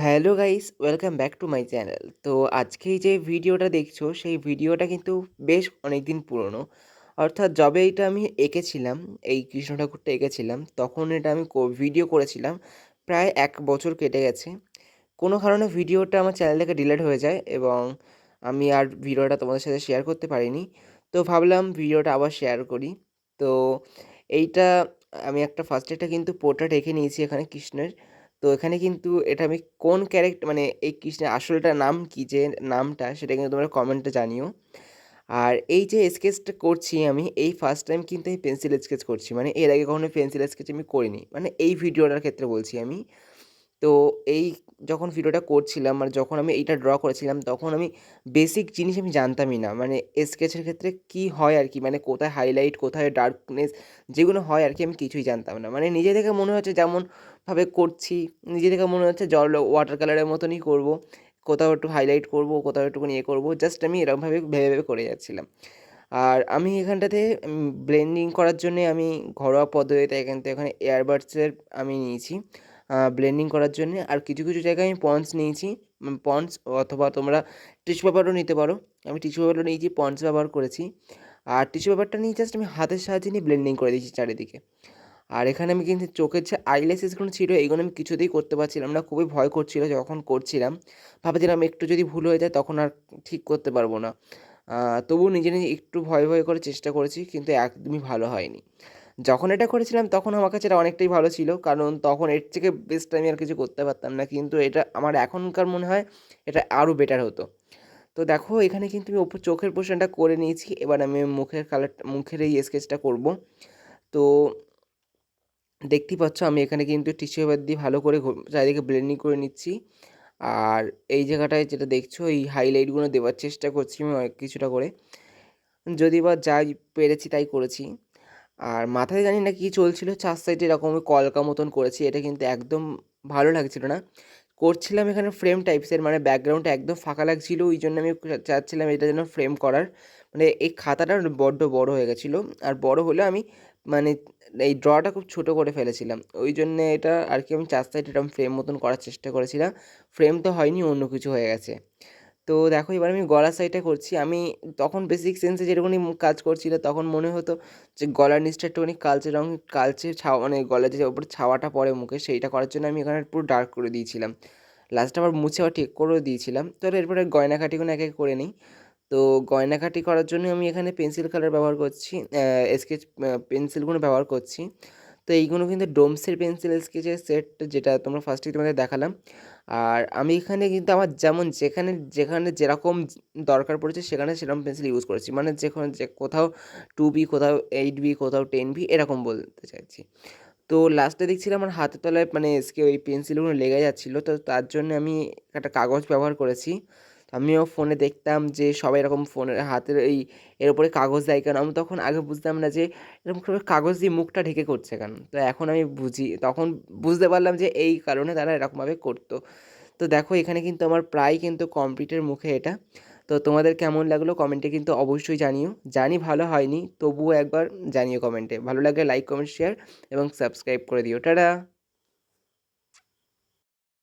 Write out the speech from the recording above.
Hello guys, welcome back to my channel. তো আজকে এই যে ভিডিওটা দেখছো, সেই ভিডিওটা কিন্তু বেশ অনেকদিন পুরনো। অর্থাৎ যবে এটা আমি এঁকেছিলাম, এই কৃষ্ণ ঠাকুরটা এঁকেছিলাম, তখন এটা আমি ভিডিও করেছিলাম। প্রায় 1 বছর কেটে গেছে। কোনো কারণে ভিডিওটা আমার চ্যানেল থেকে ডিলিট হয়ে যায় এবং আমি আর ভিডিওটা তোমাদের সাথে শেয়ার করতে পারিনি। তো ভাবলাম ভিডিওটা আবার শেয়ার করি। তো এইটা আমি একটা ফার্স্টে একটা কিন্তু পোর্ট্রেট এঁকে নিয়েছি এখানে কৃষ্ণের। তো এখানে কিন্তু এটা আমি কোন মানে এই কৃষ্ণের আসলটার নাম কি, যে নামটা সেটা কিন্তু তোমরা কমেন্টে জানিও। আর এই যে স্কেচটা করছি আমি, এই ফার্স্ট টাইম কিন্তু আমি পেন্সিল স্কেচ করছি, মানে এর আগে কখনো পেন্সিল স্কেচ আমি করিনি, মানে এই ভিডিওটার ক্ষেত্রে বলছি আমি। তো এই যখন ভিডিওটা করছিলাম, মানে যখন আমি এইটা ড্র করেছিলাম, তখন আমি বেসিক জিনিস আমি জানতামই না, মানে স্কেচের ক্ষেত্রে কি হয় আর কি, মানে কোথায় হাইলাইট, কোথায় ডার্কনেস, যেগুলো হয় আর কি, আমি কিছুই জানতাম না। মানে নিজে থেকে মনে হচ্ছে যেমনভাবে করছি, নিজে থেকে মনে হচ্ছে জল ওয়াটার কালারের মতনই করব, কোথাও একটু হাইলাইট করব, কোথাও একটুখানি ইয়ে করবো, জাস্ট আমি এরকমভাবে ভেবে ভেবে করে যাচ্ছিলাম। আর আমি এখানটাতে ব্লেন্ডিং করার জন্যে আমি ঘরোয়া পদ্ধতিতে এখানে এয়ারবাডসের আমি নিয়েছি ব্লেন্ডিং করার জন্যে। আর কিছু কিছু জায়গায় আমি পন্ডস নিয়েছি, পন্ডস, অথবা তোমরা টিস্যু পেপারও নিতে পারো। আমি টিস্যু পেপারও নিয়েছি, পন্ডস ব্যবহার করেছি। আর টিস্যু পেপারটা নিয়ে জাস্ট আমি হাতের সাহায্যে নিয়ে ব্লেন্ডিং করে দিয়েছি চারিদিকে। আর এখানে আমি কিন্তু চোখের যে আইল্যাশেসগুলো ছিল, এইগুলো আমি কিছুতেই করতে পারছিলাম না, খুবই ভয় করছিল যখন করছিলাম। ভাবছিলাম একটু যদি ভুল হয়ে যায় তখন আর ঠিক করতে পারবো না। তবুও নিজে নিজে একটু ভয় ভয় করে চেষ্টা করেছি, কিন্তু একদমই ভালো হয়নি। যখন এটা করেছিলাম তখন আমার কাছে এটা অনেকটাই ভালো ছিল, কারণ তখন এর থেকে বেস্ট আমি আর কিছু করতে পারতাম না, কিন্তু এটা আমার এখনকার মনে হয় এটা আরও বেটার হতো। তো দেখো এখানে কিন্তু আমি ওপর চোখের পোর্শনটা করে নিয়েছি, এবার আমি মুখের এই স্কেচটা করব। তো দেখতেই পাচ্ছ আমি এখানে কিন্তু টিস্যু পেপার দিয়ে ভালো করে চারিদিকে ব্লেন্ডিং করে নিচ্ছি। আর এই জায়গাটায় যেটা দেখছো, এই হাইলাইটগুলো দেওয়ার চেষ্টা করছি আমি অনেক কিছুটা করে, যদি বা যাই পেরেছি তাই করেছি। আর মাথায় জানি না কী চলছিল, 4 সাইডে এরকম কলকা মতন করেছি, এটা কিন্তু একদম ভালো লাগছিল না। করছিলাম এখানে ফ্রেম টাইপসের, মানে ব্যাকগ্রাউন্ডটা একদম ফাঁকা লাগছিল, ওই জন্য আমি চাচ্ছিলাম এটা যেন ফ্রেম করার। মানে এই খাতাটা বড্ড বড় হয়ে গেছিলো, আর বড় হলে আমি মানে এই ড্রটা খুব ছোট করে ফেলেছিলাম, ওই জন্যে এটা আর কি আমি 4 সাইডে এরকম ফ্রেম মতন করার চেষ্টা করেছিলাম। ফ্রেম তো হয়নি, অন্য কিছু হয়ে গেছে। তো দেখো এবার আমি গলার সাইডটা করছি। আমি তখন বেসিক সেন্সে যেটুকুনি কাজ করছিল, তখন মনে হতো যে গলার নিচটা একটুখানি কালচে ছাওয়া, মানে গলার যে ওপরে ছাওয়াটা পড়ে মুখে, সেইটা করার জন্য আমি এখানে পুরো ডার্ক করে দিয়েছিলাম। লাস্টে আবার মুছে আবার ঠিক করেও দিয়েছিলাম। তো এরপরে গয়নাকাটিগুলো এক এক করে নিই। তো গয়নাকাটি করার জন্য আমি এখানে পেন্সিল কালার ব্যবহার করছি, স্কেচ পেন্সিলগুলো ব্যবহার করছি। তো এইগুলো কিন্তু ডোমসের পেন্সিল স্কেচের সেট, যেটা তোমরা ফার্স্টেই তোমাদের দেখালাম। আর আমি এখানে কিন্তু আমার যেমন যেখানে যেখানে যেরকম দরকার পড়েছে সেখানে সেরকম পেন্সিল ইউজ করেছি, মানে যে কোথাও 2B, কোথাও 8B, কোথাও 10B, এরকম বলতে চাইছি। তো লাস্টে দেখছিলাম আমার হাতের তলায় মানে ওই পেন্সিলগুলো লেগে যাচ্ছিলো, তো তার জন্য আমি একটা কাগজ ব্যবহার করেছি। আমিও ফোনে দেখতাম যে সবাই এরকম ফোনের হাতের এর উপরে কাগজ দেয় কেন, আমি তখন আগে বুঝতাম না যে এরকম করে কাগজ দিয়ে মুখটা ঢেকে করছে কেন। তো এখন আমি তখন বুঝতে পারলাম যে এই কারণে তারা এরকমভাবে করতো। তো দেখো এখানে কিন্তু আমার প্রায় কিন্তু কমপ্লিটের মুখে এটা। তো তোমাদের কেমন লাগলো কমেন্টে কিন্তু অবশ্যই জানিও। জানি ভালো হয়নি, তবুও একবার জানিও কমেন্টে। ভালো লাগলে লাইক, কমেন্ট, শেয়ার এবং সাবস্ক্রাইব করে দিও। টাটা।